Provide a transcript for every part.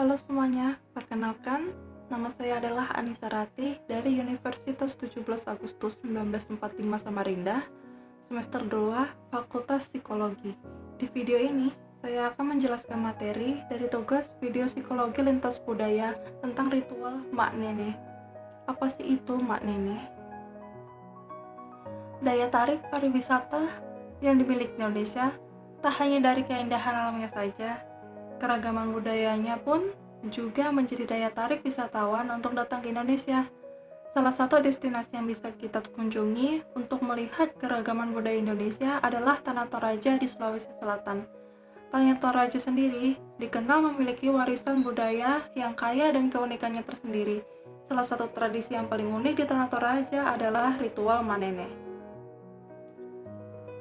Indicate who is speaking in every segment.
Speaker 1: Halo semuanya, perkenalkan, nama saya adalah Anissa Ratih dari Universitas 17 Agustus 1945 Samarinda, semester 2, Fakultas Psikologi. Di video ini, saya akan menjelaskan materi dari tugas video psikologi lintas budaya tentang ritual Mak Nene. Apa sih itu Mak Nene? Daya tarik pariwisata yang dimiliki Indonesia tak hanya dari keindahan alamnya saja, keragaman budayanya pun juga menjadi daya tarik wisatawan untuk datang ke Indonesia. Salah satu destinasi yang bisa kita kunjungi untuk melihat keragaman budaya Indonesia adalah Tanah Toraja di Sulawesi Selatan. Tanah Toraja sendiri dikenal memiliki warisan budaya yang kaya dan keunikannya tersendiri. Salah satu tradisi yang paling unik di Tanah Toraja adalah ritual Manene.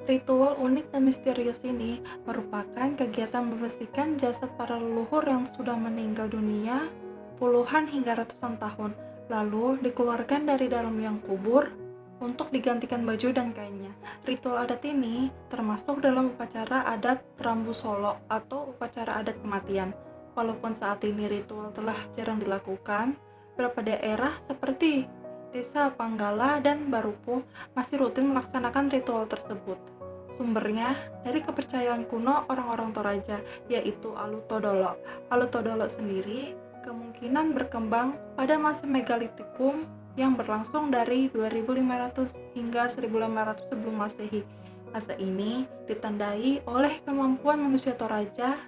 Speaker 1: Ritual unik dan misterius ini merupakan kegiatan membersihkan jasad para leluhur yang sudah meninggal dunia puluhan hingga ratusan tahun, lalu dikeluarkan dari dalam liang kubur untuk digantikan baju dan kainnya. Ritual adat ini termasuk dalam upacara adat Rambu Solo atau upacara adat kematian. Walaupun saat ini ritual telah jarang dilakukan, beberapa daerah seperti Desa Panggala dan Barupu masih rutin melaksanakan ritual tersebut. Sumbernya dari kepercayaan kuno orang-orang Toraja, yaitu Alutodolo. Alutodolo sendiri kemungkinan berkembang pada masa Megalitikum yang berlangsung dari 2500 hingga 1500 sebelum Masehi. Masa ini ditandai oleh kemampuan manusia Toraja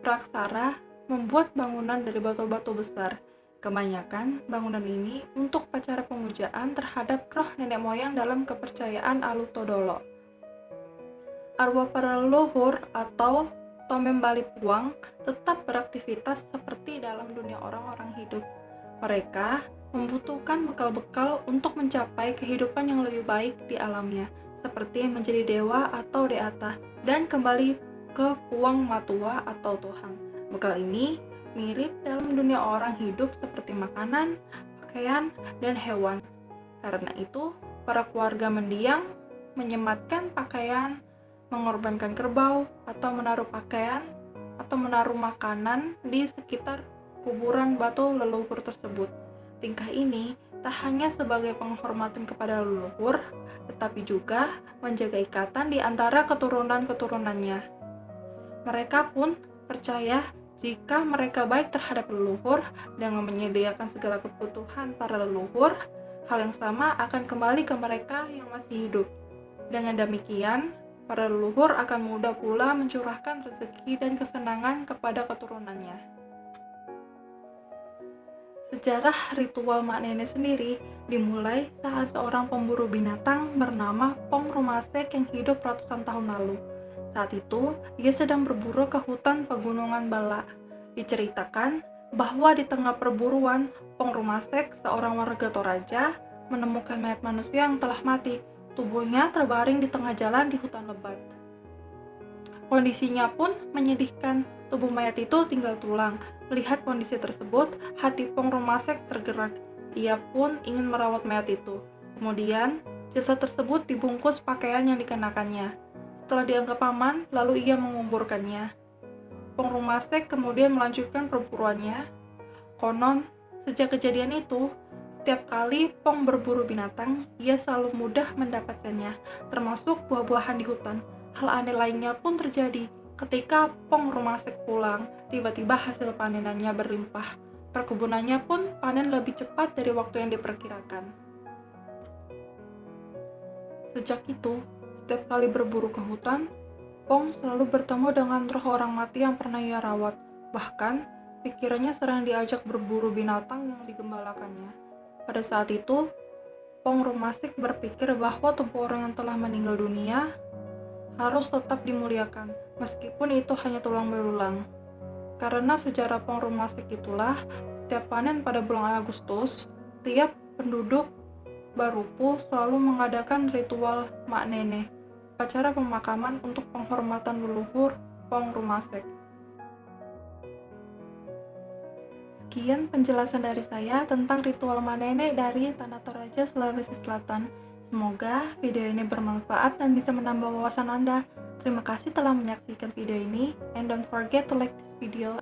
Speaker 1: praksara membuat bangunan dari batu-batu besar. Kebanyakan bangunan ini untuk upacara pemujaan terhadap roh nenek moyang dalam kepercayaan Alutodolo. Arwah para leluhur atau Tomem Bali Puang tetap beraktivitas seperti dalam dunia orang-orang hidup. Mereka membutuhkan bekal-bekal untuk mencapai kehidupan yang lebih baik di alamnya, seperti menjadi dewa atau deata, dan kembali ke Puang Matua atau Tuhan. Bekal ini mirip dalam dunia orang hidup seperti makanan, pakaian, dan hewan. Karena itu, para keluarga mendiang menyematkan pakaian, mengorbankan kerbau, atau menaruh pakaian atau menaruh makanan di sekitar kuburan batu leluhur tersebut. Tingkah ini tak hanya sebagai penghormatan kepada leluhur, tetapi juga menjaga ikatan di antara keturunan-keturunannya. Mereka pun percaya jika mereka baik terhadap leluhur dengan menyediakan segala kebutuhan para leluhur, hal yang sama akan kembali ke mereka yang masih hidup. Dengan demikian, para leluhur akan mudah pula mencurahkan rezeki dan kesenangan kepada keturunannya. Sejarah ritual Mak Nene sendiri dimulai saat seorang pemburu binatang bernama Pong Rumasek yang hidup ratusan tahun lalu. Saat itu, ia sedang berburu ke hutan pegunungan Bala. Diceritakan bahwa di tengah perburuan, Pong Rumasek, seorang warga Toraja, menemukan mayat manusia yang telah mati. Tubuhnya terbaring di tengah jalan di hutan lebat. Kondisinya pun menyedihkan, tubuh mayat itu tinggal tulang. Melihat kondisi tersebut, hati Pong Rumasek tergerak. Ia pun ingin merawat mayat itu. Kemudian, jasad tersebut dibungkus pakaian yang dikenakannya. Setelah dianggap aman, lalu ia menguburkannya. Pong Rumasek kemudian melanjutkan perburuannya. Konon, sejak kejadian itu, setiap kali Pong berburu binatang, ia selalu mudah mendapatkannya, termasuk buah-buahan di hutan. Hal aneh lainnya pun terjadi. Ketika Pong Rumasek pulang, tiba-tiba hasil panenannya berlimpah. Perkebunannya pun panen lebih cepat dari waktu yang diperkirakan. Sejak itu, setiap kali berburu ke hutan, Pong selalu bertemu dengan roh orang mati yang pernah ia rawat. Bahkan, pikirannya sering diajak berburu binatang yang digembalakannya. Pada saat itu, Pong Rumasek berpikir bahwa tubuh orang yang telah meninggal dunia harus tetap dimuliakan, meskipun itu hanya tulang belulang. Karena sejarah Pong Rumasek itulah, setiap panen pada bulan Agustus, tiap penduduk Barupu selalu mengadakan ritual Mak Nene, upacara pemakaman untuk penghormatan leluhur Pong Rumasek. Sekian penjelasan dari saya tentang ritual Mak Nene dari Tanah Toraja, Sulawesi Selatan. Semoga video ini bermanfaat dan bisa menambah wawasan Anda. Terima kasih telah menyaksikan video ini, and don't forget to like this video.